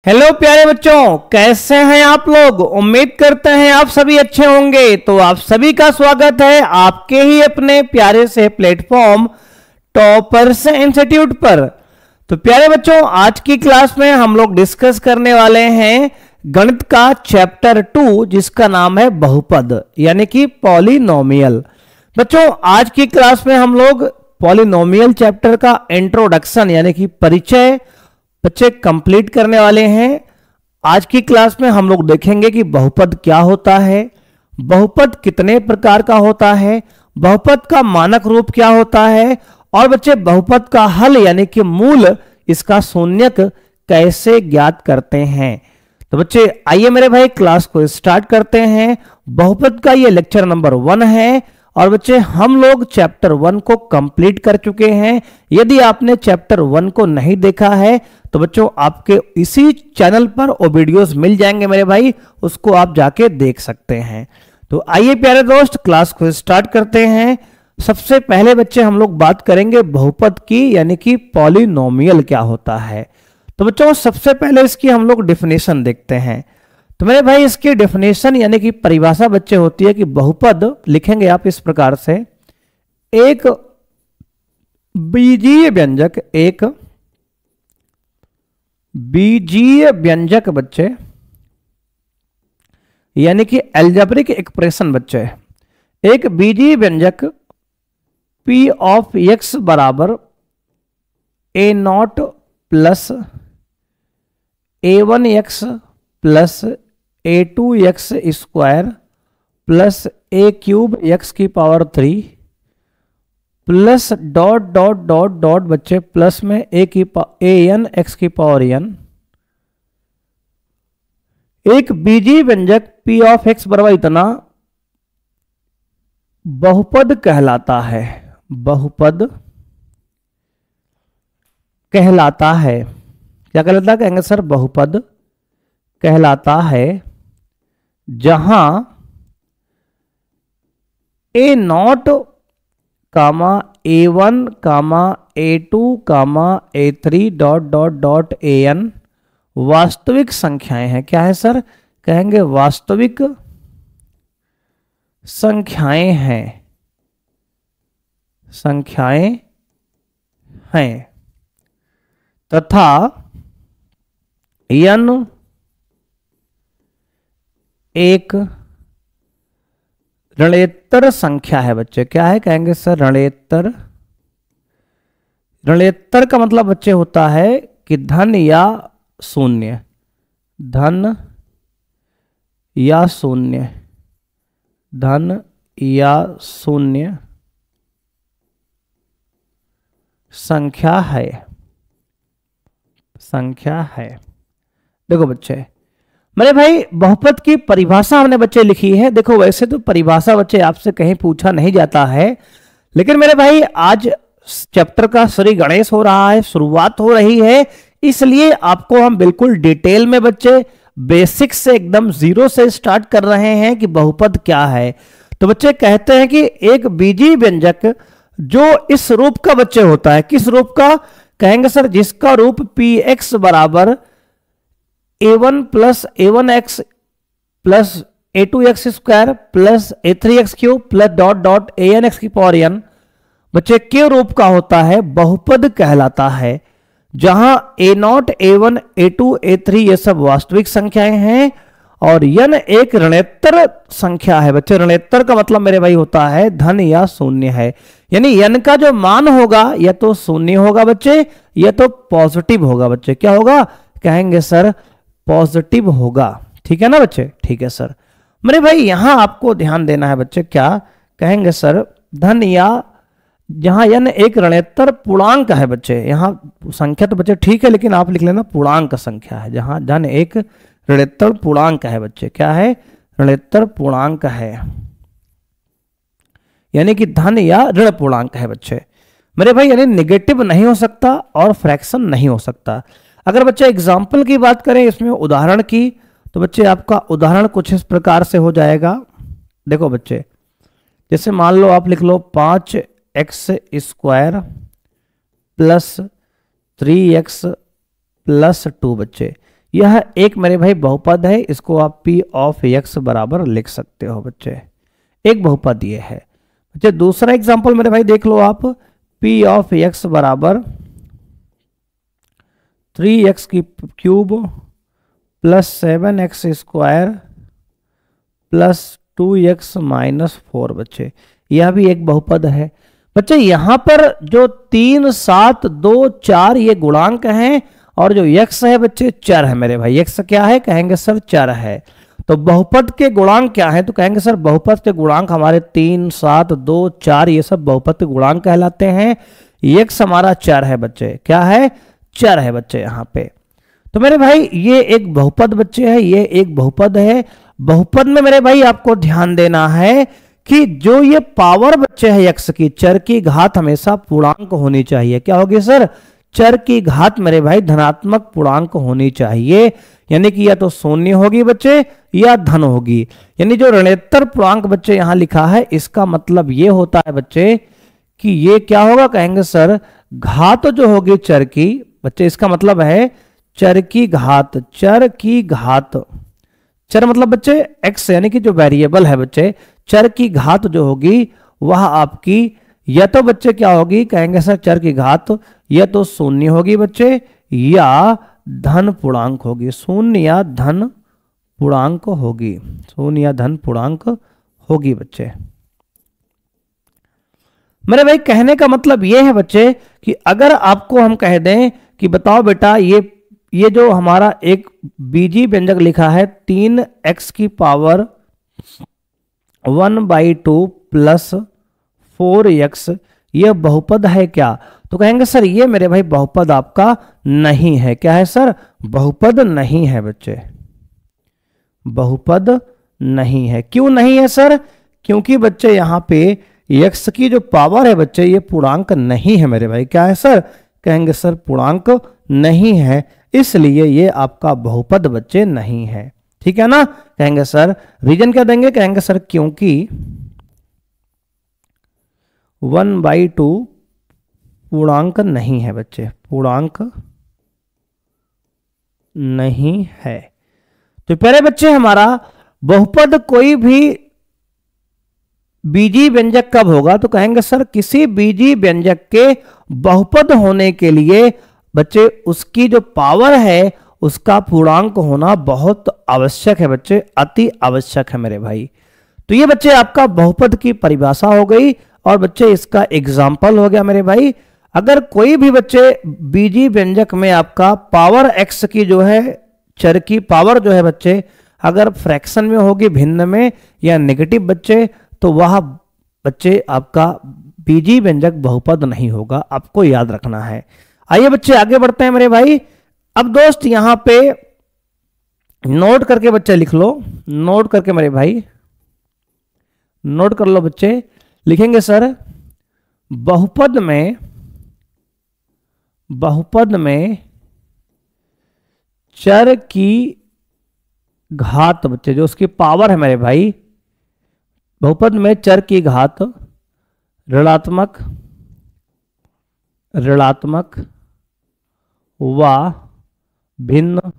Hello प्यारे बच्चों, कैसे हैं आप लोग। उम्मीद करते हैं आप सभी अच्छे होंगे। तो आप सभी का स्वागत है आपके ही अपने प्यारे से प्लेटफॉर्म टॉपर्स इंस्टीट्यूट पर। तो प्यारे बच्चों, आज की क्लास में हम लोग डिस्कस करने वाले हैं गणित का चैप्टर 2, जिसका नाम है बहुपद यानी कि पॉलिनोमियल। बच्चों, आज की क्लास में हम लोग पॉलिनोमियल चैप्टर का इंट्रोडक्शन यानी कि परिचय बच्चे कंप्लीट करने वाले हैं। आज की क्लास में हम लोग देखेंगे कि बहुपद क्या होता है, बहुपद कितने प्रकार का होता है, बहुपद का मानक रूप क्या होता है, और बच्चे बहुपद का हल यानी कि मूल, इसका शून्यक कैसे ज्ञात करते हैं। तो बच्चे आइए मेरे भाई क्लास को स्टार्ट करते हैं। बहुपद का ये लेक्चर नंबर 1 है और बच्चे हम लोग चैप्टर 1 को कंप्लीट कर चुके हैं। यदि आपने चैप्टर 1 को नहीं देखा है तो बच्चों आपके इसी चैनल पर वो वीडियोस मिल जाएंगे मेरे भाई, उसको आप जाके देख सकते हैं। तो आइए प्यारे दोस्त क्लास को स्टार्ट करते हैं। सबसे पहले बच्चे हम लोग बात करेंगे बहुपद की यानी कि पॉलिनोमियल क्या होता है। तो बच्चों सबसे पहले इसकी हम लोग डेफिनेशन देखते हैं। तो मेरे भाई इसकी डेफिनेशन यानी कि परिभाषा बच्चे होती है कि बहुपद लिखेंगे आप इस प्रकार से, एक बीजीय व्यंजक, एक बीजीय व्यंजक बच्चे यानी कि अलजेब्रिक एक्सप्रेशन बच्चे, एक बीजीय व्यंजक p ऑफ x बराबर a not plus a1x plus a2x square plus a cube x की power 3 plus dot dot dot dot बच्चे प्लस में an x की पावर n, एक बीजीय व्यंजक p ऑफ x बराबर इतना बहुपद कहलाता है। बहुपद कहलाता है, क्या कहलाता है, कहेंगे सर बहुपद कहलाता है जहां a naught comma a1 comma a2 comma a3 dot dot dot an वास्तविक संख्याएं हैं। क्या है सर, कहेंगे वास्तविक संख्याएं हैं, संख्याएं हैं तथा n एक ऋणेतर संख्या है बच्चे। क्या है, कहेंगे सर ऋणेतर। ऋणेतर का मतलब बच्चे होता है कि धन या शून्य, धन या शून्य, धन या शून्य संख्या है, संख्या है। देखो बच्चे मेरे भाई बहुपद की परिभाषा हमने बच्चे लिखी है। देखो वैसे तो परिभाषा बच्चे आपसे कहीं पूछा नहीं जाता है, लेकिन मेरे भाई आज चैप्टर का श्री गणेश हो रहा है, शुरुआत हो रही है, इसलिए आपको हम बिल्कुल डिटेल में बच्चे बेसिक से एकदम जीरो से स्टार्ट कर रहे हैं कि बहुपद क्या है। तो बच्चे कहते हैं कि एक बीजीय व्यंजक जो इस रूप का बच्चे होता है, किस रूप का, कहेंगे सर जिसका रूप px बराबर a1 plus a1x plus a2x square plus a3x cube plus dot dot an x की पावर n बच्चे के रूप का होता है, बहुपद कहलाता है। जहां a0 a1 a2 a3 ये सब वास्तविक संख्याएं हैं और n एक ऋणेतर संख्या है। बच्चे ऋणेतर का मतलब मेरे भाई होता है धन या शून्य है, यानी n का जो मान होगा या तो शून्य होगा बच्चे या तो पॉजिटिव होगा। बच्चे क्या होगा, कहेंगे सर पॉजिटिव होगा। ठीक है ना बच्चे, ठीक है सर। मेरे भाई यहां आपको ध्यान देना है बच्चे, क्या कहेंगे सर धन या, जहां n एक ऋणेतर पूर्णांक है बच्चे, यहां संख्या तो बच्चे ठीक है लेकिन आप लिख लेना पूर्णांक संख्या है, जहां धन एक ऋणेतर पूर्णांक है बच्चे। क्या है, ऋणेतर पूर्णांक है, यानी कि धन या ऋण पूर्णांक है बच्चे मेरे भाई, यानी नेगेटिव नहीं हो सकता और फ्रैक्शन नहीं हो सकता। अगर बच्चे एग्जाम्पल की बात करें इसमें उदाहरण की, तो बच्चे आपका उदाहरण कुछ इस प्रकार से हो जाएगा। देखो बच्चे जैसे मान लो आप लिख लो 5x square plus 3x plus 2 बच्चे, यह एक मेरे भाई बहुपद है, इसको आप p ऑफ x बराबर लिख सकते हो बच्चे, एक बहुपद ये है बच्चे। दूसरा एग्जांपल मेरे भाई देख लो आप, p ऑफ x बराबर 3x की cube plus 7x square plus 2x minus 4 बच्चे, यह भी एक बहुपद है बच्चे। यहां पर जो 3, 7, 2, 4 ये गुणांक हैं और जो x है बच्चे चर है मेरे भाई। x क्या है, कहेंगे सर चर है। तो बहुपद के गुणांक क्या है, तो कहेंगे सर बहुपद के गुणांक हमारे 3, 7, 2, 4 ये सब बहुपद के गुणांक कहलाते हैं। x हमारा चर है बच्चे, क्या है, चर है बच्चे यहाँ पे। तो मेरे भाई ये एक बहुपद बच्चे है, ये एक बहुपद है। बहुपद में मेरे भाई आपको ध्यान देना है कि जो ये पावर बच्चे है x की, चर की घात हमेशा पूर्णांक होनी चाहिए। क्या होगी सर, चर की घात मेरे भाई धनात्मक पूर्णांक होनी चाहिए, यानी कि या तो शून्य होगी बच्चे या धन होगी। यानी जो ऋणोत्तर पूर्णांक बच्चे यहां लिखा है, इसका मतलब ये होता है बच्चे कि ये क्या होगा, कहेंगे सर घात जो होगी चर की बच्चे, इसका मतलब है चर की घात, चर की घात, चर मतलब बच्चे x यानी कि जो वेरिएबल है बच्चे, चर की घात जो होगी वह आपकी या तो बच्चे क्या होगी, कहेंगे सर चर की घात या तो शून्य होगी बच्चे या धन पूर्णांक होगी, शून्य या धन पूर्णांक होगी, शून्य या धन पूर्णांक होगी बच्चे। मेरे भाई कहने का मतलब यह है बच्चे कि अगर आपको हम कह दें कि बताओ बेटा ये जो हमारा एक बीजी व्यंजक लिखा है 3x की पावर 1/2 प्लस 4x, यह बहुपद है क्या, तो कहेंगे सर ये मेरे भाई बहुपद आपका नहीं है। क्या है सर, बहुपद नहीं है बच्चे, बहुपद नहीं है। क्यों नहीं है सर, क्योंकि बच्चे यहां पे x की जो पावर है बच्चे ये पूर्णांक नहीं है मेरे भाई। क्या है सर, कहेंगे सर पूर्णांक नहीं है, इसलिए ये आपका बहुपद बच्चे नहीं है। ठीक है ना, कहेंगे सर रीजन क्या देंगे, कहेंगे सर क्योंकि 1/2 पूर्णांक नहीं है बच्चे, पूर्णांक नहीं है। तो पहले बच्चे हमारा बहुपद कोई भी बीजी व्यंजक कब होगा, तो कहेंगे सर किसी बीजी व्यंजक के बहुपद होने के लिए बच्चे उसकी जो पावर है उसका पूर्णांक होना बहुत आवश्यक है बच्चे, अति आवश्यक है मेरे भाई। तो ये बच्चे आपका बहुपद की परिभाषा हो गई और बच्चे इसका एग्जाम्पल हो गया मेरे भाई। अगर कोई भी बच्चे बीजी व्यंजक में आपका पावर x की जो है चर की पावर जो है बच्चे अगर फ्रैक्शन में होगी, भिन्न में या नेगेटिव बच्चे, तो वह बच्चे आपका बीजी व्यंजक बहुपद नहीं होगा, आपको याद रखना है। आइए बच्चे आगे बढ़ते हैं मेरे भाई। अब दोस्त यहां पे नोट करके बच्चे लिख लो, नोट करके मेरे भाई नोट कर लो बच्चे। लिखेंगे सर बहुपद में चर की घात बच्चे जो उसकी पावर है मेरे भाई, बहुपद में चर की घात ऋणात्मक व भिन्न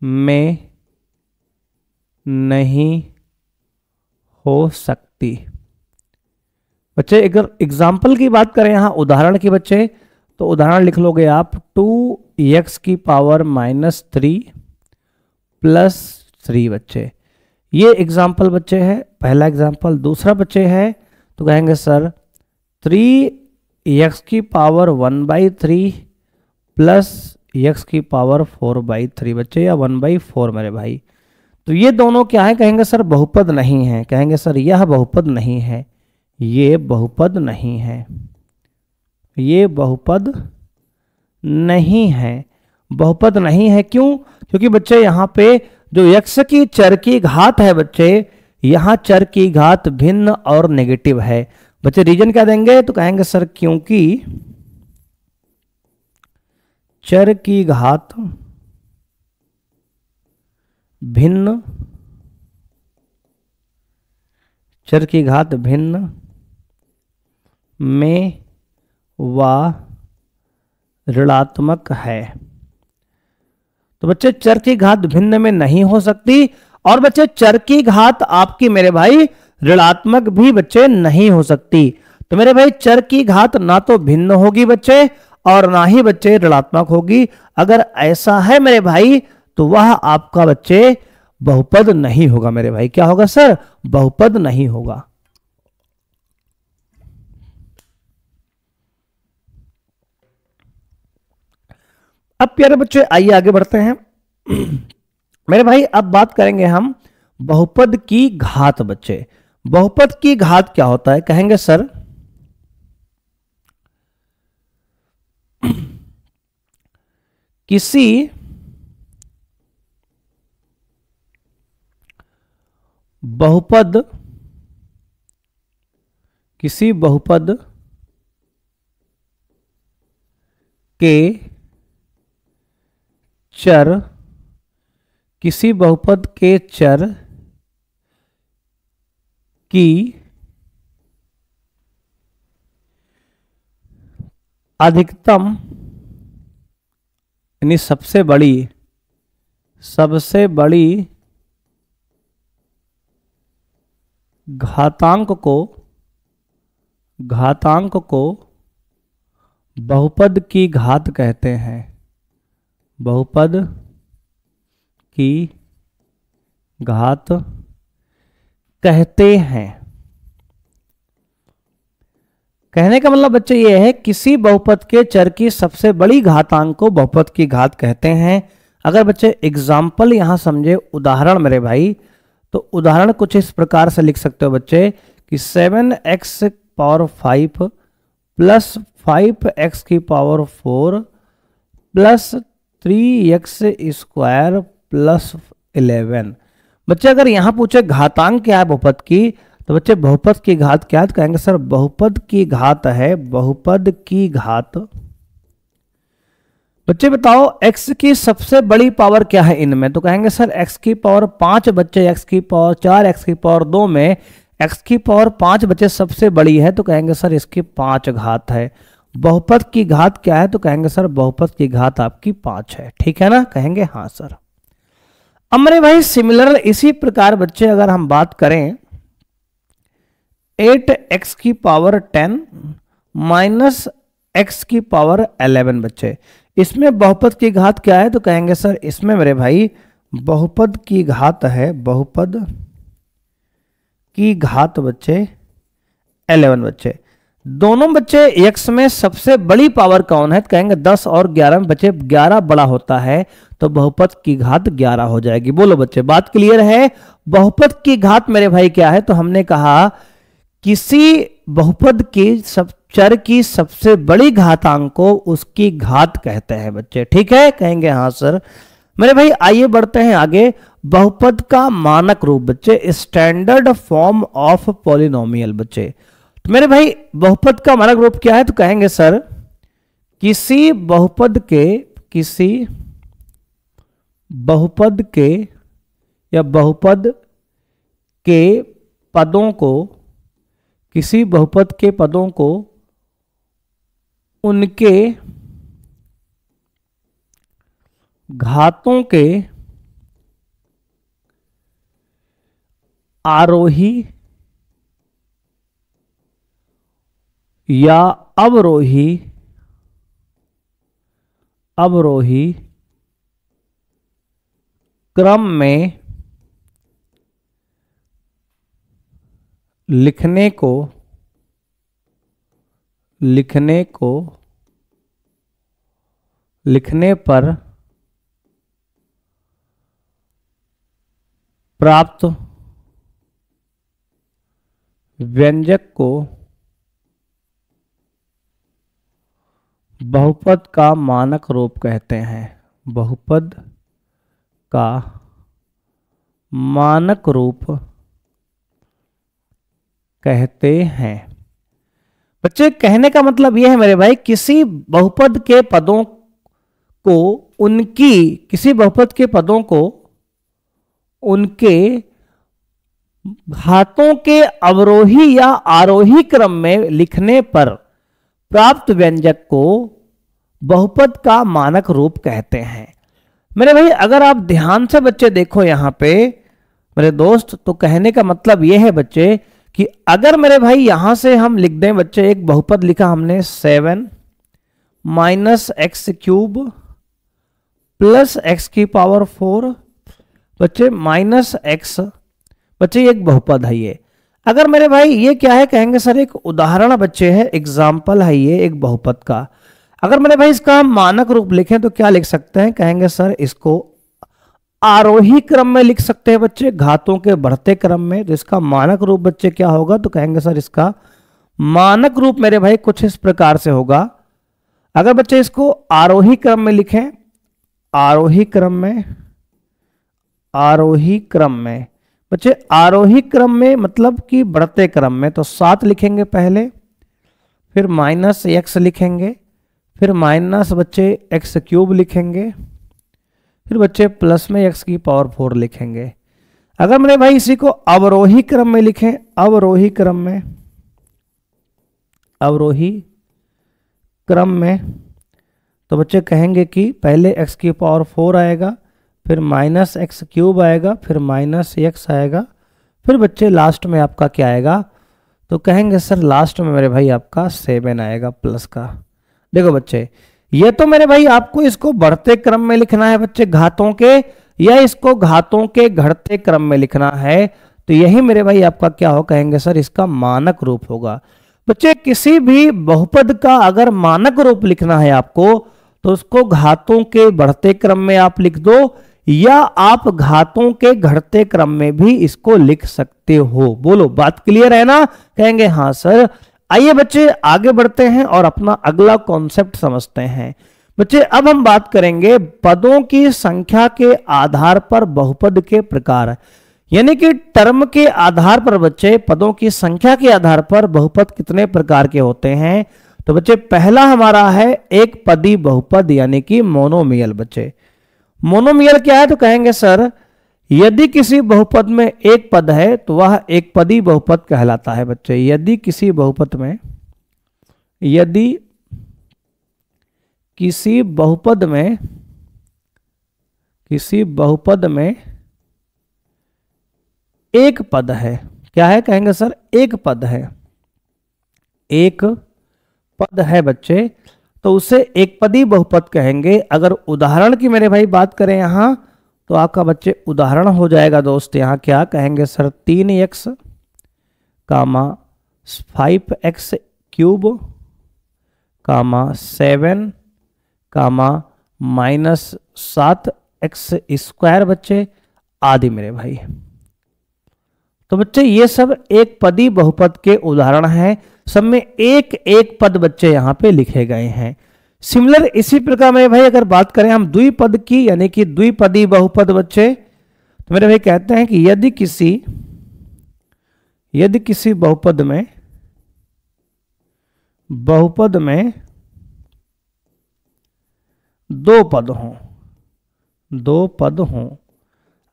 में नहीं हो सकती। बच्चे अगर एग्जाम्पल की बात करें यहां उदाहरण की बच्चे, तो उदाहरण लिख लोगे आप 2x की पावर -3 प्लस 3 बच्चे। ये एग्जाम्पल बच्चे है, पहला एग्जाम्पल। दूसरा बच्चे है तो कहेंगे सर 3x की पावर 1/3 प्लस x की पावर 4/3 बच्चे या 1/4 मेरे भाई। तो ये दोनों क्या है, कहेंगे सर बहुपद नहीं है, कहेंगे सर यह बहुपद नहीं है, ये बहुपद नहीं है, ये बहुपद नहीं है, बहुपद नहीं है। क्यों, क्योंकि बच्चे यहां पे जो x की चर की घात है बच्चे, यहां चर की घात भिन्न और नेगेटिव है बच्चे। रीजन क्या देंगे, तो कहेंगे सर क्योंकि चर की घात भिन्न, चर की घात भिन्न में व ऋणात्मक है। तो बच्चे चर की घात भिन्न में नहीं हो सकती, और बच्चे चर की घात आपकी मेरे भाई ऋणात्मक भी बच्चे नहीं हो सकती। तो मेरे भाई चर की घात ना तो भिन्न होगी बच्चे और ना ही बच्चे ऋणात्मक होगी। अगर ऐसा है मेरे भाई तो वह आपका बच्चे बहुपद नहीं होगा मेरे भाई। क्या होगा सर? बहुपद नहीं होगा। अब प्यारे बच्चे आइए आगे बढ़ते हैं। मेरे भाई अब बात करेंगे हम बहुपद की घात। बच्चे बहुपद की घात क्या होता है? कहेंगे सर किसी बहुपद के चर की अधिकतम यानी सबसे बड़ी घातांक को बहुपद की घात कहते हैं। बहुपद की घात कहते हैं। कहने का मतलब बच्चे ये है किसी बहुपद के चर की सबसे बड़ी घातांक को बहुपद की घात कहते हैं। अगर बच्चे एग्जाम्पल यहां समझे, उदाहरण मेरे भाई, तो उदाहरण कुछ इस प्रकार से लिख सकते हो बच्चे कि 7x पावर 5 प्लस 5x की power 4 plus 3x square plus 11। बच्चे अगर यहां पूछे घातांक क्या है बहुपद की, तो बच्चे बहुपद की घात क्या है? तो कहेंगे सर बहुपद की घात है बहुपद की घात। बच्चे बताओ x की सबसे बड़ी पावर क्या है इनमें? तो कहेंगे सर x की पावर 5 बच्चे, x की पावर 4, x की पावर 2 में x की पावर 5 बच्चे सबसे बड़ी है, तो कहेंगे सर इसकी 5 घात है। बहुपद की घात क्या है? तो कहेंगे सर बहुपद की घात आपकी 5 है। ठीक है ना? कहेंगे हाँ सर। अब मेरे भाई सिमिलर इसी प्रकार बच्चे अगर हम बात करें 8x की पावर 10 माइनस x की पावर 11 बच्चे, इसमें बहुपद की घात क्या है? तो कहेंगे सर इसमें मेरे भाई बहुपद की घात है, बहुपद की घात बच्चे 11 बच्चे। दोनों बच्चे x में सबसे बड़ी पावर कौन है? तो कहेंगे 10 और 11 में बच्चे 11 बड़ा होता है, तो बहुपद की घात 11 हो जाएगी। बोलो बच्चे बात क्लियर है? बहुपद की घात मेरे भाई क्या है? तो हमने कहा किसी बहुपद की चर की सबसे बड़ी घातांक को उसकी घात कहते हैं बच्चे। ठीक है? कहेंगे हाँ सर। मेरे भाई आइए बढ़ते हैं आगे। बहुपद का मानक रूप बच्चे, स्टैंडर्ड फॉर्म ऑफ पॉलिनोमियल बच्चे। तो मेरे भाई बहुपद का मानक रूप क्या है? तो कहेंगे सर किसी बहुपद के या बहुपद के पदों को, किसी बहुपद के पदों को उनके घातों के आरोही या अवरोही क्रम में लिखने पर प्राप्त व्यंजक को बहुपद का मानक रूप कहते हैं। बहुपद का मानक रूप कहते हैं। बच्चे कहने का मतलब यह है मेरे भाई किसी बहुपद के पदों को उनके घातों के अवरोही या आरोही क्रम में लिखने पर प्राप्त व्यंजक को बहुपद का मानक रूप कहते हैं। मेरे भाई अगर आप ध्यान से बच्चे देखो यहां पे मेरे दोस्त, तो कहने का मतलब यह है बच्चे कि अगर मेरे भाई यहां से हम लिख दें बच्चे, एक बहुपद लिखा हमने 7 minus x cube plus x की पावर 4 बच्चे माइनस एक्स, बच्चे एक बहुपद है ये। अगर मेरे भाई ये क्या है, कहेंगे सर एक उदाहरण बच्चे है, एग्जाम्पल है ये एक बहुपद का। अगर मेरे भाई इसका हम मानक रूप लिखें तो क्या लिख सकते हैं, कहेंगे सर इसको आरोही क्रम में लिख सकते हैं बच्चे, घातों के बढ़ते क्रम में। तो इसका मानक रूप बच्चे क्या होगा, तो कहेंगे सर इसका मानक रूप मेरे भाई कुछ इस प्रकार से होगा। अगर बच्चे इसको आरोही क्रम में लिखें, आरोही क्रम में, आरोही क्रम में बच्चे, आरोही क्रम में मतलब कि बढ़ते क्रम में, तो 7 लिखेंगे पहले, फिर माइनस एक्स लिखेंगे, फिर माइनस बच्चे एक्स क्यूब लिखेंगे, फिर बच्चे प्लस में एक्स की पावर 4 लिखेंगे। अगर मेरे भाई इसी को अवरोही क्रम में लिखें, अवरोही क्रम में, अवरोही क्रम में, तो बच्चे कहेंगे कि पहले एक्स की पावर 4 आएगा, फिर माइनस एक्स क्यूब आएगा, फिर माइनस एक्स आएगा, फिर बच्चे लास्ट में आपका क्या आएगा, तो कहेंगे सर लास्ट में मेरे भाई आपका 7 आएगा प्लस का। देखो बच्चे ये तो मेरे भाई आपको इसको बढ़ते क्रम में लिखना है बच्चे घातों के, या इसको घातों के घटते क्रम में लिखना है, तो यही मेरे भाई आपका क्या हो, कहेंगे सर इसका मानक रूप होगा। बच्चे किसी भी बहुपद का अगर मानक रूप लिखना है आपको, तो उसको घातों के बढ़ते क्रम में आप लिख दो, या आप घातों के घटते क्रम में भी इसको लिख सकते हो। बोलो बात क्लियर है ना, कहेंगे हाँ सर। आइए बच्चे आगे बढ़ते हैं और अपना अगला कॉन्सेप्ट समझते हैं। बच्चे अब हम बात करेंगे पदों की संख्या के आधार पर बहुपद के प्रकार, यानी कि टर्म के आधार पर बच्चे पदों की संख्या के आधार पर बहुपद कितने प्रकार के होते हैं। तो बच्चे पहला हमारा है एक पदी बहुपद, यानी कि मोनोमियल। बच्चे मोनोमियल क्या है, तो कहेंगे सर यदि किसी बहुपद में एक पद है तो वह एक पदी बहुपद कहलाता है। बच्चे यदि किसी बहुपद में, यदि किसी बहुपद में, किसी बहुपद में एक पद है, क्या है, कहेंगे सर एक पद है, एक पद है बच्चे, तो उसे एक पदी बहुपद कहेंगे। अगर उदाहरण की मेरे भाई बात करें यहां, तो आपका बच्चे उदाहरण हो जाएगा दोस्त यहां क्या कहेंगे सर 3x कामा 5x क्यूब कामा 7 कामा माइनस 7x स्क्वायर बच्चे आदि मेरे भाई। तो बच्चे ये सब एक पदी बहुपद के उदाहरण हैं, सब में एक एक पद बच्चे यहां पे लिखे गए हैं। सिमिलर इसी प्रकार मेरे भाई अगर बात करें हम द्विपद की, यानी कि द्विपदी बहुपद बच्चे, तो मेरे भाई कहते हैं कि यदि किसी बहुपद में दो पद हों,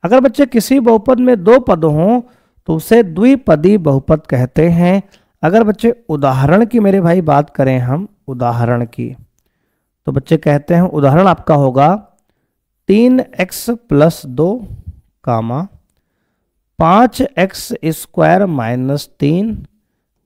अगर बच्चे किसी बहुपद में दो पद हों तो उसे द्विपदी बहुपद कहते हैं। अगर बच्चे उदाहरण की मेरे भाई बात करें हम, उदाहरण की, तो बच्चे कहते हैं उदाहरण आपका होगा 3x प्लस 2 कामा 5x स्क्वायर माइनस 3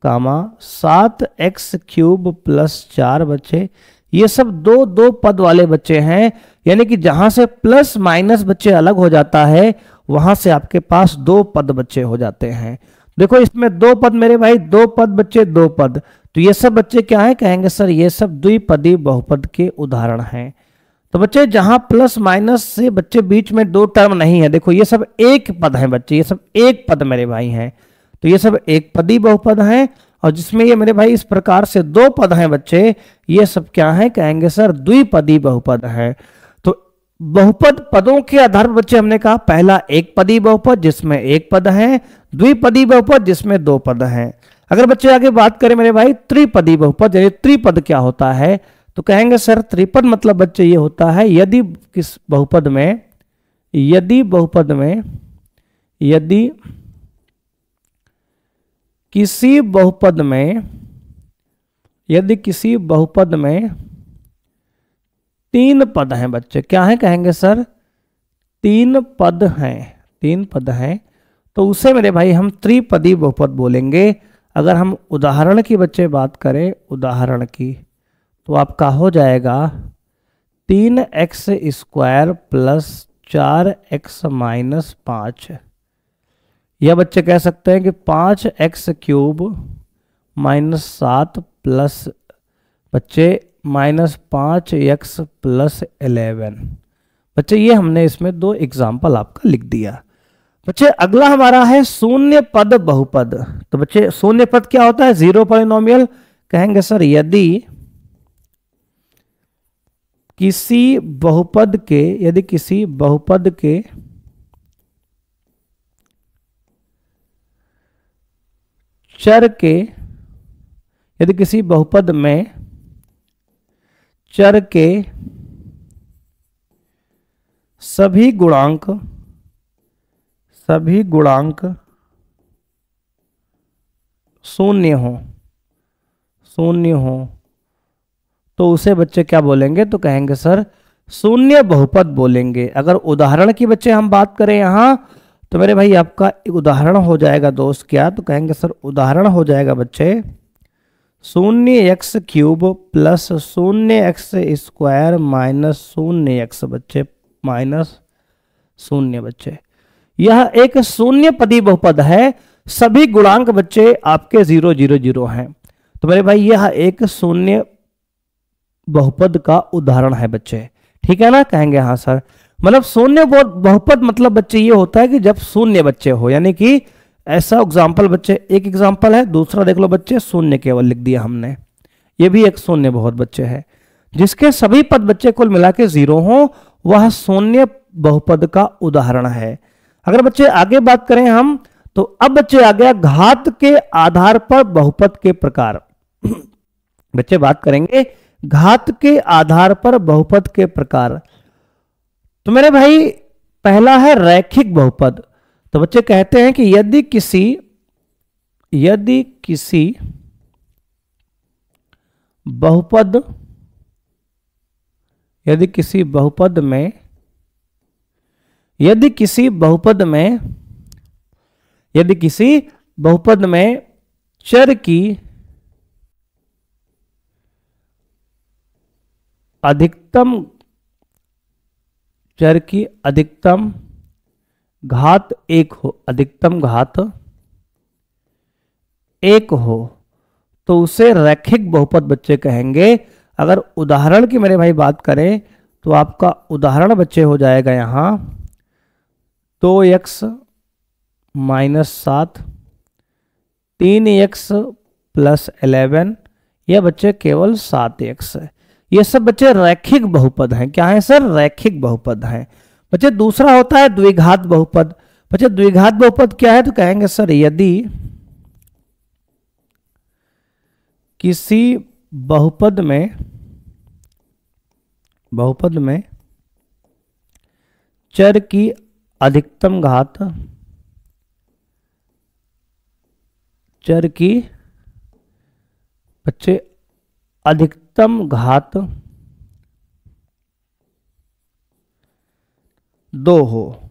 कामा 7x क्यूब प्लस 4 बच्चे। ये सब दो दो पद वाले बच्चे हैं, यानी कि जहां से प्लस माइनस बच्चे अलग हो जाता है वहां से आपके पास दो पद बच्चे हो जाते हैं। देखो इसमें दो पद मेरे भाई, दो पद बच्चे, दो पद, तो ये सब बच्चे क्या है, कहेंगे सर ये सब द्विपदी बहुपद के उदाहरण हैं। तो बच्चे जहां प्लस माइनस से बच्चे बीच में दो टर्म नहीं है, देखो ये सब एक पद हैं बच्चे, ये सब एक पद मेरे भाई हैं, तो ये सब एक पदी बहुपद हैं। और जिसमें ये मेरे भाई इस प्रकार से दो पद हैं बच्चे, ये सब क्या है, कहेंगे सर द्विपदी बहुपद है। तो बहुपद पदों के आधार पर बच्चे हमने कहा पहला एक पदी बहुपद जिसमें एक पद है, द्विपदी बहुपद जिसमें दो पद हैं। अगर बच्चे आगे बात करें मेरे भाई त्रिपदी बहुपद, यानी त्रिपद क्या होता है, तो कहेंगे सर त्रिपद मतलब बच्चे ये होता है यदि किस बहुपद में, यदि किसी बहुपद में तीन पद हैं बच्चे, क्या है, कहेंगे सर तीन पद हैं तो उसे मेरे भाई हम त्रिपदी बहुपद बोलेंगे। अगर हम उदाहरण की बच्चे बात करें, उदाहरण की, तो आपका हो जाएगा 3x² प्लस 4x-5। यह बच्चे कह सकते हैं कि 5x³ -7 प्लस बच्चे -5x प्लस 11। बच्चे ये हमने इसमें दो एग्जाम्पल आपका लिख दिया। बच्चे अगला हमारा है शून्य पद बहुपद। तो बच्चे शून्य पद क्या होता है? Zero polynomial. कहेंगे सर यदि किसी बहुपद के चर के, यदि किसी बहुपद में चर के सभी गुणांक शून्य हो तो उसे बच्चे क्या बोलेंगे? तो कहेंगे सर शून्य बहुपद बोलेंगे। अगर उदाहरण की बच्चे हम बात करें यहां, तो मेरे भाई आपका एक उदाहरण हो जाएगा दोस्त क्या? तो कहेंगे सर उदाहरण हो जाएगा बच्चे 0x³ plus 0x² minus 0x बच्चे माइनस 0 बच्चे। यह एक शून्य पदी बहुपद है। सभी गुणांक बच्चे आपके 0 0 0 हैं। तो मेरे भाई यह एक शून्य बहुपद का उदाहरण है बच्चे, ठीक है ना? कहेंगे हाँ सर। मतलब शून्य बहुपद मतलब बच्चे ये होता है कि जब शून्य बच्चे हो, यानी कि ऐसा एग्जाम्पल बच्चे, एक एग्जाम्पल है, दूसरा देख लो बच्चे शून्य केवल लिख दिया हमने, ये भी एक शून्य बहुत बच्चे है। जिसके सभी पद बच्चे कुल मिला के 0 हो, वह शून्य बहुपद का उदाहरण है। अगर बच्चे आगे बात करें हम, तो अब बच्चे आ गया घात के आधार पर बहुपद के प्रकार। बच्चे बात करेंगे घात के आधार पर बहुपद के प्रकार। तो मेरे भाई पहला है रैखिक बहुपद। तो बच्चे कहते हैं कि यदि किसी बहुपद में चर की अधिकतम घात 1 हो, अधिकतम घात 1 हो, तो उसे रैखिक बहुपद बच्चे कहेंगे। अगर उदाहरण की मेरे भाई बात करें, तो आपका उदाहरण बच्चे हो जाएगा यहां 2x - 7, 3x प्लस 11, यह बच्चे केवल 7x है। ये सब बच्चे रैखिक बहुपद हैं। क्या है सर? रैखिक बहुपद हैं। बच्चे दूसरा होता है द्विघात बहुपद। बच्चे द्विघात बहुपद क्या है? तो कहेंगे सर यदि किसी बहुपद में चर की अधिकतम घात अधिकतम घात 2 हो,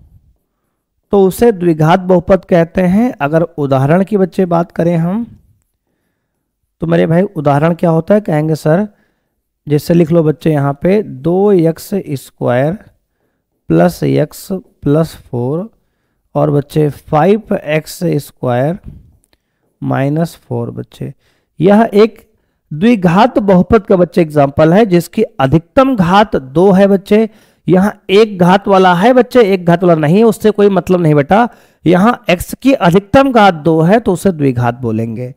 तो उसे द्विघात बहुपद कहते हैं। अगर उदाहरण की बच्चे बात करें हम, तो मेरे भाई उदाहरण क्या होता है? कहेंगे सर जैसे लिख लो बच्चे यहाँ पे 2x² प्लस x प्लस 4 और बच्चे 5x² माइनस 4 बच्चे। यह एक द्विघात बहुपद का बच्चे एग्जाम्पल है, जिसकी अधिकतम घात 2 है बच्चे। यहाँ एक घात वाला है बच्चे, एक घात वाला नहीं है, उससे कोई मतलब नहीं बेटा। यहाँ x की अधिकतम घात 2 है, तो उसे द्विघात बोलेंगे।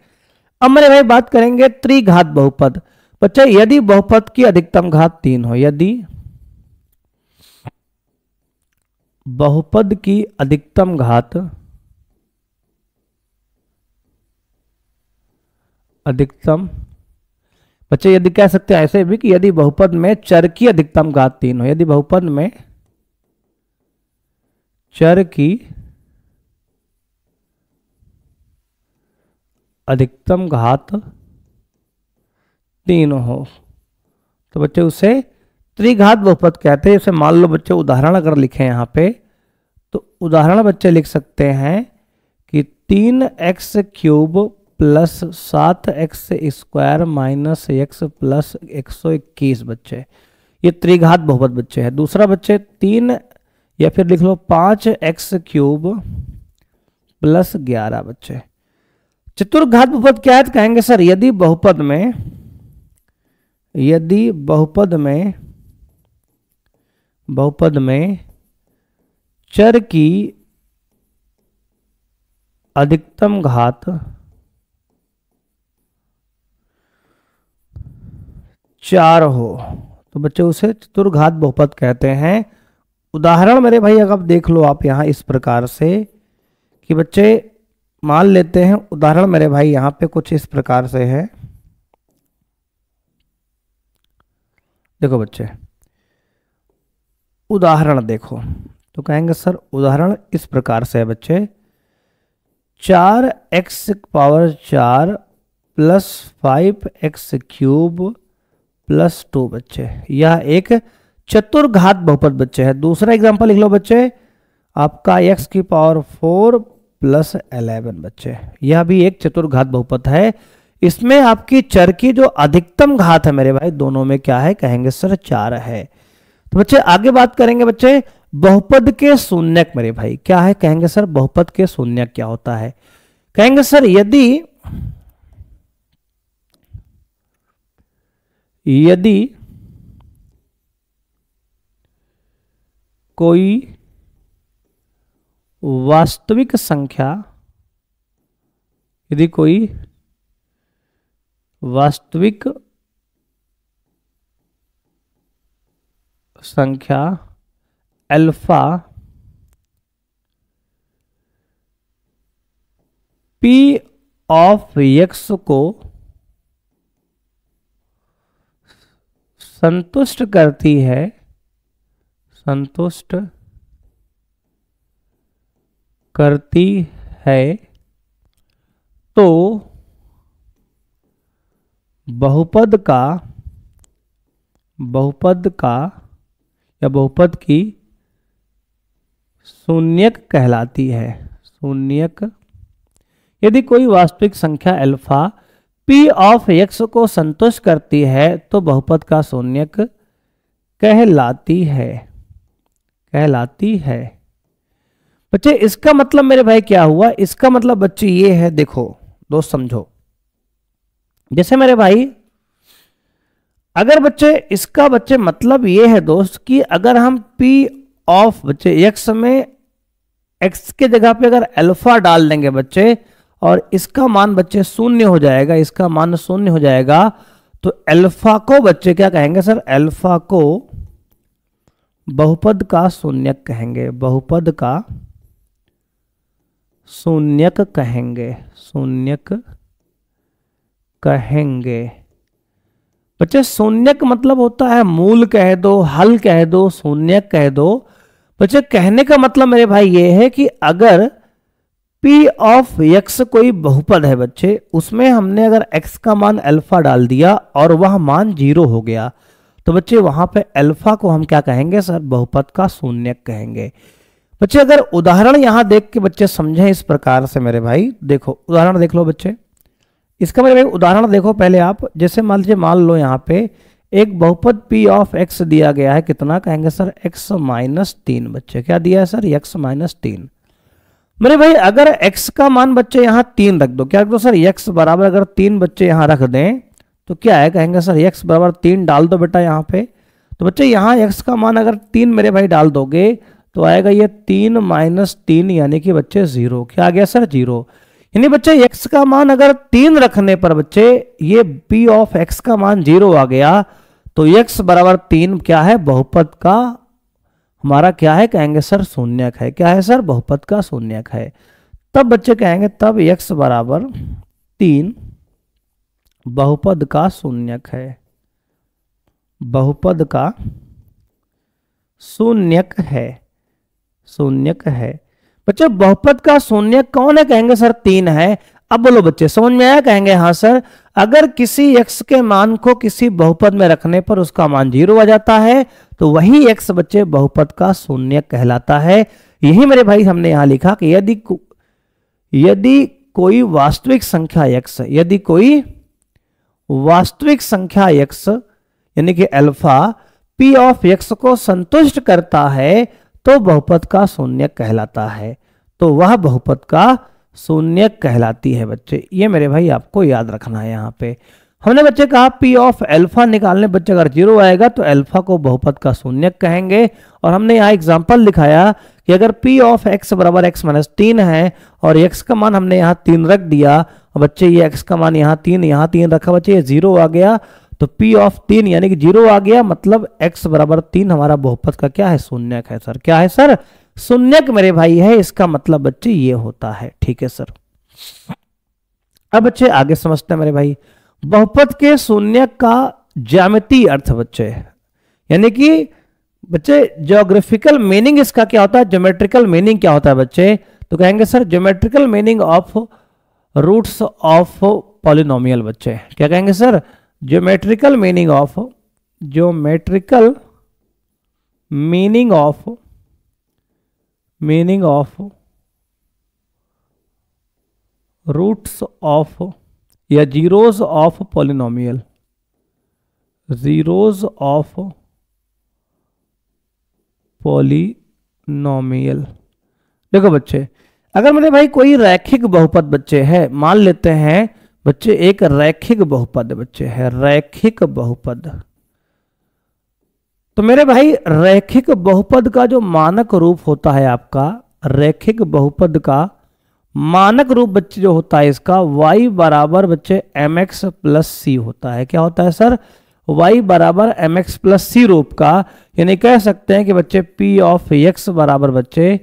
अब मेरे भाई बात करेंगे त्रिघात बहुपद। बच्चे यदि बहुपद की अधिकतम घात 3 हो, यदि बहुपद की अधिकतम घात बच्चे यदि कह सकते हैं ऐसे भी कि यदि बहुपद में चर की अधिकतम घात 3 हो, यदि बहुपद में चर की अधिकतम घात 3 हो, तो बच्चे उसे त्रिघात बहुपद कहते हैं। जैसे मान लो बच्चे उदाहरण अगर लिखें यहाँ पे, तो उदाहरण बच्चे लिख सकते हैं कि 3x³ plus 7x square minus x plus 121 बच्चे, ये त्रिघात बहुपद बच्चे हैं। दूसरा बच्चे 3 या फिर लिख लो 5x³ प्लस 11 बच्चे। चतुर्घात बहुपद क्या है? तो कहेंगे सर यदि बहुपद में चर की अधिकतम घात 4 हो तो बच्चे उसे चतुर्घात बहुपद कहते हैं। उदाहरण मेरे भाई अगर आप देख लो आप यहां इस प्रकार से कि बच्चे मान लेते हैं, उदाहरण मेरे भाई यहां पे कुछ इस प्रकार से है। देखो बच्चे उदाहरण देखो तो कहेंगे सर उदाहरण इस प्रकार से है बच्चे, 4x⁴ प्लस 5x³ प्लस 2 बच्चे, यह एक चतुर्घात बहुपद बच्चे है। दूसरा एग्जांपल लिख लो बच्चे आपका x⁴ प्लस 11 बच्चे, यह भी एक चतुर्घात बहुपद है। इसमें आपकी चर की जो अधिकतम घात है मेरे भाई दोनों में क्या है? कहेंगे सर 4 है। तो बच्चे आगे बात करेंगे बच्चे बहुपद के शून्यक मेरे भाई क्या है? कहेंगे सर बहुपद के शून्यक क्या होता है? कहेंगे सर यदि कोई वास्तविक संख्या अल्फा p ऑफ x को संतुष्ट करती है तो बहुपद या बहुपद की शून्यक कहलाती है। शून्यक यदि कोई वास्तविक संख्या अल्फा p ऑफ x को संतुष्ट करती है तो बहुपद का शून्यक कहलाती है। बच्चे इसका मतलब मेरे भाई क्या हुआ? इसका मतलब बच्चे ये है, देखो दोस्त समझो, जैसे मेरे भाई अगर बच्चे इसका बच्चे मतलब ये है दोस्त कि अगर हम p ऑफ बच्चे x में x के जगह पे अगर अल्फा डाल देंगे बच्चे और इसका मान बच्चे शून्य हो जाएगा, इसका मान शून्य हो जाएगा तो अल्फा को बच्चे क्या कहेंगे सर? अल्फा को बहुपद का शून्यक कहेंगे, बहुपद का शून्यक कहेंगे। बच्चे शून्यक मतलब होता है मूल कह दो, हल कह दो, शून्यक कह दो। बच्चे कहने का मतलब मेरे भाई ये है कि अगर p ऑफ x कोई बहुपद है बच्चे, उसमें हमने अगर x का मान अल्फा डाल दिया और वह मान 0 हो गया तो बच्चे वहां पे अल्फा को हम क्या कहेंगे सर? बहुपद का शून्यक कहेंगे। बच्चे अगर उदाहरण यहां देख के बच्चे समझें इस प्रकार से मेरे भाई, देखो उदाहरण देख लो बच्चे, इसका मेरे भाई उदाहरण देखो पहले आप। जैसे मान लो यहाँ पे एक बहुपद p ऑफ x दिया गया है, कितना कहेंगे सर? x-3 बच्चे, क्या दिया है सर? x-3। मेरे भाई अगर x का मान बच्चे यहाँ 3 रख दो, क्या रख दो सर? x बराबर अगर 3 बच्चे यहाँ रख दें तो क्या है? कहेंगे सर x बराबर 3 डाल दो बेटा यहाँ पे। तो बच्चे यहाँ x का मान अगर 3 मेरे भाई डाल दोगे तो आएगा ये 3 - 3 यानी कि बच्चे 0। क्या आ गया सर? 0। यानी बच्चे x का मान अगर 3 रखने पर बच्चे ये p ऑफ x का मान 0 आ गया तो x बराबर 3 क्या है? बहुपद का हमारा क्या है? कहेंगे सर शून्यक है। क्या है सर? बहुपद का शून्यक है। तब बच्चे कहेंगे तब x बराबर 3 बहुपद का शून्यक है, बहुपद का शून्यक है। बच्चे बहुपद का शून्यक कौन है? कहेंगे सर 3 है। अब बोलो बच्चे समझ में आया? कहेंगे हाँ सर। अगर किसी x के मान को किसी बहुपद में रखने पर उसका मान 0 आ जाता है तो वही x बच्चे बहुपद का शून्यक कहलाता है। यही मेरे भाई हमने यहां लिखा कि यदि कोई वास्तविक संख्या x, यदि कोई वास्तविक संख्या x यानी कि अल्फा p ऑफ x को संतुष्ट करता है तो बहुपद का शून्यक कहलाता है, तो वह बहुपद का शून्यक कहलाती है बच्चे। ये मेरे भाई आपको याद रखना है। यहाँ पे हमने बच्चे कहा p ऑफ अल्फा निकालने बच्चे अगर 0 आएगा तो अल्फा को बहुपद का शून्यक कहेंगे। और हमने यहाँ एग्जांपल दिखाया कि अगर p ऑफ x बराबर x माइनस 3 है और x का मान हमने यहाँ 3 रख दिया और बच्चे ये x का मान यहाँ 3 रखा बच्चे, ये 0 आ गया तो p ऑफ 3 यानी कि 0 आ गया, मतलब x बराबर 3 हमारा बहुपद का क्या है, शून्यक है सर। क्या है सर, शून्यक मेरे भाई है। इसका मतलब बच्चे ये होता है। ठीक है सर। अब बच्चे आगे समझते हैं मेरे भाई बहुपद के शून्यक का ज्यामितीय अर्थ बच्चे, यानी कि बच्चे ज्योग्राफिकल मीनिंग इसका क्या होता है, ज्योमेट्रिकल मीनिंग क्या होता है बच्चे, तो कहेंगे sir geometrical meaning of roots of polynomial. बच्चे क्या कहेंगे sir, geometrical meaning of roots of या zeros of polynomial, zeros of polynomial. देखो बच्चे अगर मेरे भाई कोई रैखिक बहुपद बच्चे है, मान लेते हैं बच्चे एक रैखिक बहुपद बच्चे है, रैखिक बहुपद, तो मेरे भाई रैखिक बहुपद का जो मानक रूप होता है आपका, रैखिक बहुपद का मानक रूप बच्चे जो होता है इसका y बराबर बच्चे mx प्लस सी होता है। क्या होता है सर, y बराबर mx प्लस सी रूप का, यानी कह सकते हैं कि बच्चे p ऑफ x बराबर बच्चे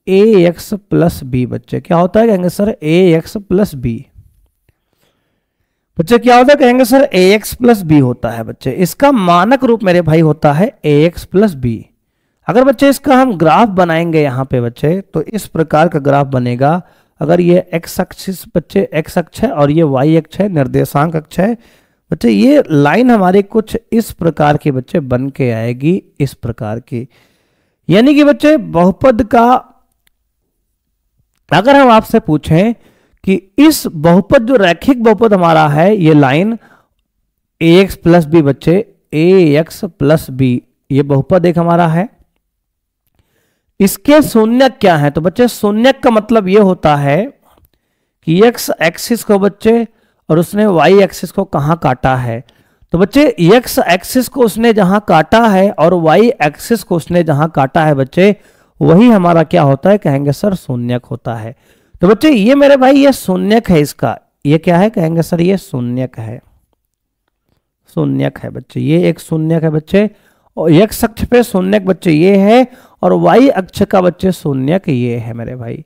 ax प्लस बी। बच्चे क्या होता है, कहेंगे सर ax प्लस बी। बच्चे क्या होता है, कहेंगे सर ax प्लस बी होता है। बच्चे इसका मानक रूप मेरे भाई होता है ax प्लस बी। अगर बच्चे इसका हम ग्राफ बनाएंगे यहाँ पे बच्चे, तो इस प्रकार का ग्राफ बनेगा। अगर ये x अक्ष बच्चे x अक्ष है और ये y अक्ष है, निर्देशांक अक्ष है बच्चे, ये लाइन हमारे कुछ इस प्रकार की बच्चे बन के आएगी, इस प्रकार की। यानी कि बच्चे बहुपद का अगर हम आपसे पूछें कि इस बहुपद जो रैखिक बहुपद हमारा है, ये लाइन ax प्लस बी बच्चे, ax प्लस बी, ये बहुपद एक हमारा है, इसके शून्यक क्या है, तो बच्चे शून्यक का मतलब ये होता है कि x एक्सिस को बच्चे और उसने y एक्सिस को कहां काटा है, तो बच्चे x एक्सिस को उसने जहां काटा है और y एक्सिस को उसने जहां काटा है बच्चे, वही हमारा क्या होता है, कहेंगे सर शून्यक होता है। तो बच्चे ये मेरे भाई ये शून्यक है, इसका ये क्या है, कहेंगे सर ये शून्यक है, शून्यक है बच्चे, ये एक शून्यक है बच्चे। और x अक्ष पे शून्यक बच्चे ये है और y अक्ष का बच्चे शून्यक ये है मेरे भाई।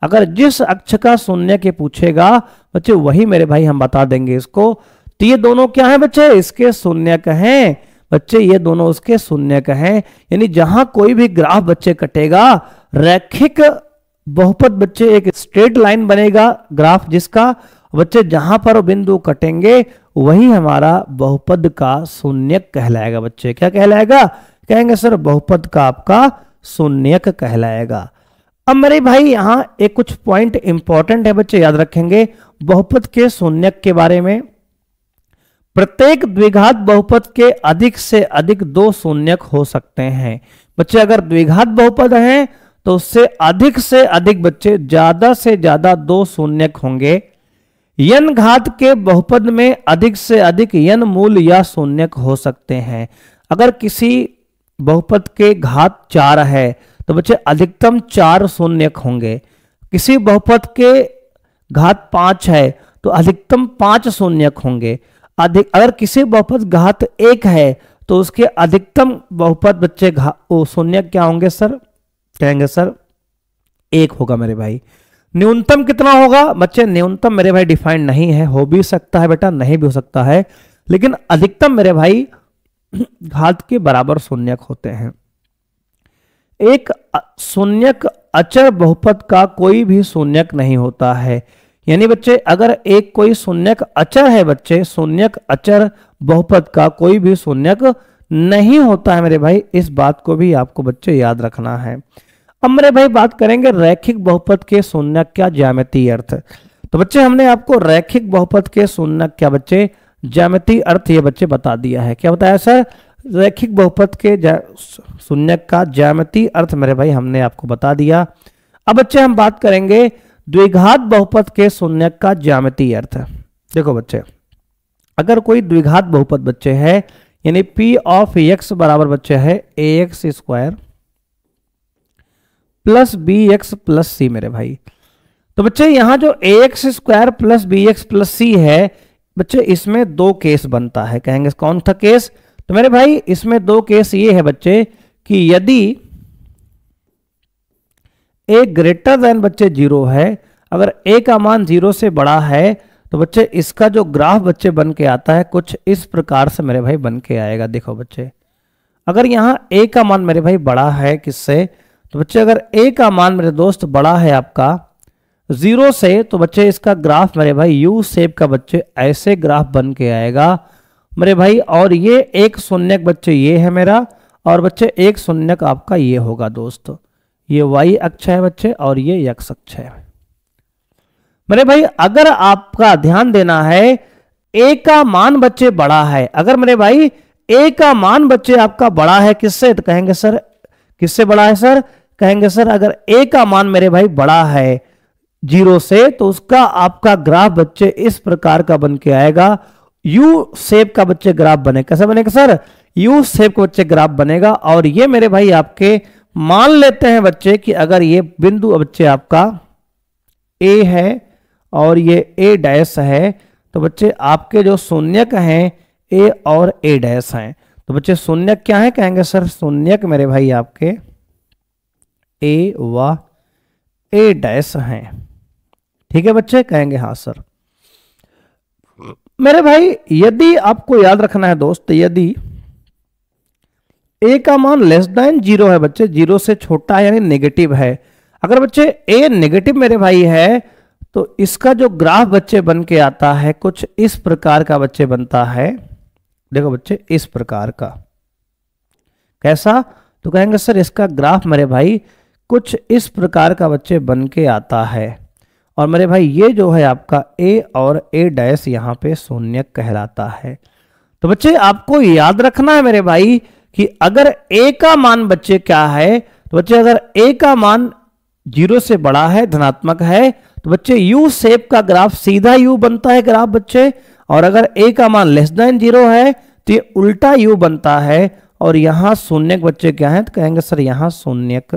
अगर जिस अक्ष का शून्यक ये पूछेगा बच्चे, वही मेरे भाई हम बता देंगे इसको। तो ये दोनों क्या है बच्चे, इसके शून्यक हैं बच्चे, ये दोनों उसके शून्यक हैं। यानी जहां कोई भी ग्राफ बच्चे कटेगा, रैखिक बहुपद बच्चे एक स्ट्रेट लाइन बनेगा ग्राफ जिसका, बच्चे जहां पर बिंदु कटेंगे वही हमारा बहुपद का शून्यक कहलाएगा। बच्चे क्या कहलाएगा, कहेंगे सर बहुपद का आपका शून्यक कहलाएगा। अब मेरे भाई यहां एक कुछ पॉइंट इंपॉर्टेंट है बच्चे, याद रखेंगे बहुपद के शून्यक के बारे में। प्रत्येक द्विघात बहुपद के अधिक से अधिक 2 शून्यक हो सकते हैं बच्चे। अगर द्विघात बहुपद है तो उससे अधिक बच्चे ज्यादा से ज्यादा 2 शून्यक होंगे। n घात के बहुपद में अधिक से अधिक n मूल या शून्यक हो सकते हैं। अगर किसी बहुपद के घात 4 है तो बच्चे अधिकतम 4 शून्यक होंगे। किसी बहुपद के घात 5 है तो अधिकतम 5 शून्यक होंगे। अगर किसी बहुपद घात 1 है तो उसके अधिकतम बहुपद बच्चे शून्यक क्या होंगे सर, कहेंगे सर 1 होगा मेरे भाई। न्यूनतम कितना होगा बच्चे, न्यूनतम मेरे भाई डिफाइंड नहीं है, हो भी सकता है बेटा, नहीं भी हो सकता है, लेकिन अधिकतम मेरे भाई घात के बराबर शून्यक होते हैं। एक शून्यक अचर बहुपद का कोई भी शून्यक नहीं होता है। यानी बच्चे अगर एक कोई शून्यक अचर है बच्चे, शून्यक अचर बहुपद का कोई भी शून्यक नहीं होता है मेरे भाई, इस बात को भी आपको बच्चे याद रखना है। अब मेरे भाई बात करेंगे रैखिक बहुपद के शून्यक क्या ज्यामितीय अर्थ। तो बच्चे हमने आपको रैखिक बहुपद के शून्यक क्या बच्चे ज्यामितीय अर्थ ये बच्चे बता दिया है। क्या बताया सर? रैखिक बहुपद के शून्यक का ज्यामितीय अर्थ मेरे भाई हमने आपको बता दिया। अब बच्चे हम बात करेंगे द्विघात बहुपद के शून्यक का ज्यामितीय अर्थ। देखो बच्चे अगर कोई द्विघात बहुपद बच्चे है यानी p ऑफ x बराबर बच्चे है ax square plus bx plus c मेरे भाई। तो बच्चे यहां जो ax square plus bx plus c है बच्चे इसमें दो केस बनता है। कहेंगे कौन था केस? तो मेरे भाई इसमें दो केस ये है बच्चे कि यदि a ग्रेटर देन बच्चे 0 है, अगर a का मान 0 से बड़ा है तो बच्चे इसका जो ग्राफ बच्चे बन के आता है कुछ इस प्रकार से मेरे भाई बन के आएगा। देखो बच्चे अगर यहाँ a का मान मेरे भाई बड़ा है किससे? तो बच्चे अगर a का मान मेरे दोस्त बड़ा है आपका 0 से तो बच्चे इसका ग्राफ मेरे भाई यू शेप का बच्चे ऐसे ग्राफ बन के आएगा मेरे भाई। और ये एक शून्यक बच्चे ये है मेरा और बच्चे एक शून्यक आपका ये होगा दोस्त, ये y अक्ष है बच्चे और ये x अक्ष है मेरे भाई। अगर आपका ध्यान देना है a का मान बच्चे बड़ा है, अगर मेरे भाई a का मान बच्चे आपका बड़ा है किससे? तो कहेंगे सर किससे बड़ा है सर? कहेंगे सर अगर a का मान मेरे भाई बड़ा है 0 से तो उसका आपका ग्राफ बच्चे इस प्रकार का बन के आएगा, यू शेप का बच्चे ग्राफ बनेगा। कैसे बनेगा सर? यू शेप का बच्चे ग्राफ बनेगा। और ये मेरे भाई आपके मान लेते हैं बच्चे कि अगर ये बिंदु बच्चे आपका a है और ये a डैश है तो बच्चे आपके जो शून्यक हैं a और a डैश हैं। तो बच्चे शून्यक क्या है? कहेंगे सर शून्यक मेरे भाई आपके a व a डैश हैं। ठीक है बच्चे? कहेंगे हाँ सर। मेरे भाई यदि आपको याद रखना है दोस्त, यदि a का मान लेस देन 0 है बच्चे, 0 से छोटा है यानी नेगेटिव है, अगर बच्चे a नेगेटिव मेरे भाई है तो इसका जो ग्राफ बच्चे बन के आता है कुछ इस प्रकार का बच्चे बनता है। देखो बच्चे इस प्रकार का। कैसा? तो कहेंगे सर इसका ग्राफ मेरे भाई कुछ इस प्रकार का बच्चे बन के आता है। और मेरे भाई ये जो है आपका a और a डैश यहाँ पे शून्यक कहलाता है। तो बच्चे आपको याद रखना है मेरे भाई कि अगर a का मान बच्चे क्या है? तो बच्चे अगर a का मान 0 से बड़ा है, धनात्मक है, तो बच्चे u शेप का ग्राफ सीधा u बनता है ग्राफ बच्चे। और अगर a का मान लेस देन 0 है तो ये उल्टा u बनता है। और यहां शून्यक बच्चे क्या है? तो कहेंगे सर यहां शून्यक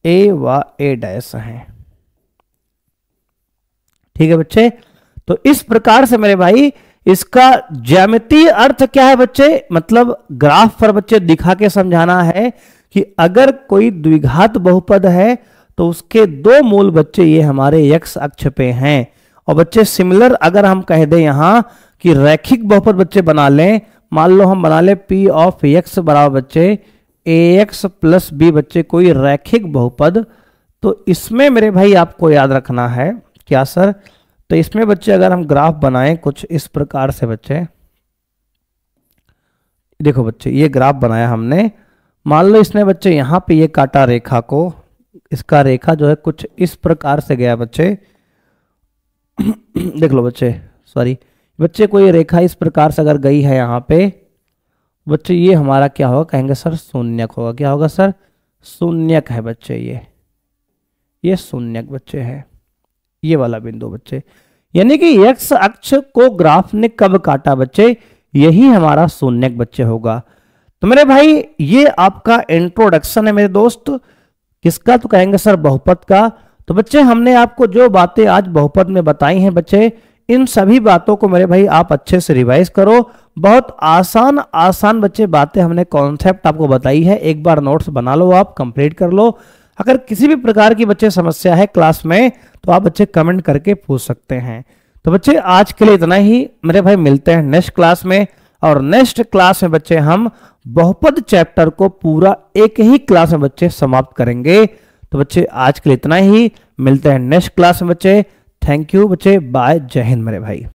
a व a डैश है। ठीक है बच्चे? तो इस प्रकार से मेरे भाई इसका ज्यामितीय अर्थ क्या है बच्चे? मतलब ग्राफ पर बच्चे दिखा के समझाना है कि अगर कोई द्विघात बहुपद है तो उसके दो मूल बच्चे ये हमारे x अक्ष पे हैं। और बच्चे सिमिलर अगर हम कह दें यहां कि रैखिक बहुपद बच्चे बना लें, मान लो हम बना ले p ऑफ x बराबर बच्चे ax प्लस b बच्चे कोई रैखिक बहुपद, तो इसमें मेरे भाई आपको याद रखना है क्या सर? तो इसमें बच्चे अगर हम ग्राफ बनाएं कुछ इस प्रकार से बच्चे, देखो बच्चे ये ग्राफ बनाया हमने, मान लो इसने बच्चे यहाँ पे ये काटा रेखा को, इसका रेखा जो है कुछ इस प्रकार से गया बच्चे देख लो बच्चे, सॉरी बच्चे कोई रेखा इस प्रकार से अगर गई है यहाँ पे बच्चे, ये हमारा क्या होगा? कहेंगे सर शून्यक होगा। क्या होगा सर? शून्यक है बच्चे, ये शून्यक बच्चे है, ये वाला बिंदु बच्चे। यानी कि x अक्ष को ग्राफ ने कब काटा बच्चे? यही हमारा शून्यक बच्चे होगा। तो मेरे भाई ये आपका इंट्रोडक्शन है मेरे दोस्त, किसका? तो कहेंगे सर बहुपद का। तो बच्चे हमने आपको जो बातें आज बहुपद में बताई हैं बच्चे, इन सभी बातों को मेरे भाई आप अच्छे से रिवाइज करो। बहुत आसान बच्चे बातें हमने कॉन्सेप्ट आपको बताई है, एक बार नोट्स बना लो, आप कंप्लीट कर लो। अगर किसी भी प्रकार की बच्चे समस्या है क्लास में तो आप बच्चे कमेंट करके पूछ सकते हैं। तो बच्चे आज के लिए इतना ही मेरे भाई, मिलते हैं नेक्स्ट क्लास में। और नेक्स्ट क्लास में बच्चे हम बहुपद चैप्टर को पूरा एक ही क्लास में बच्चे समाप्त करेंगे। तो बच्चे आज के लिए इतना ही, मिलते हैं नेक्स्ट क्लास में बच्चे। थैंक यू बच्चे, बाय, जय हिंद मेरे भाई।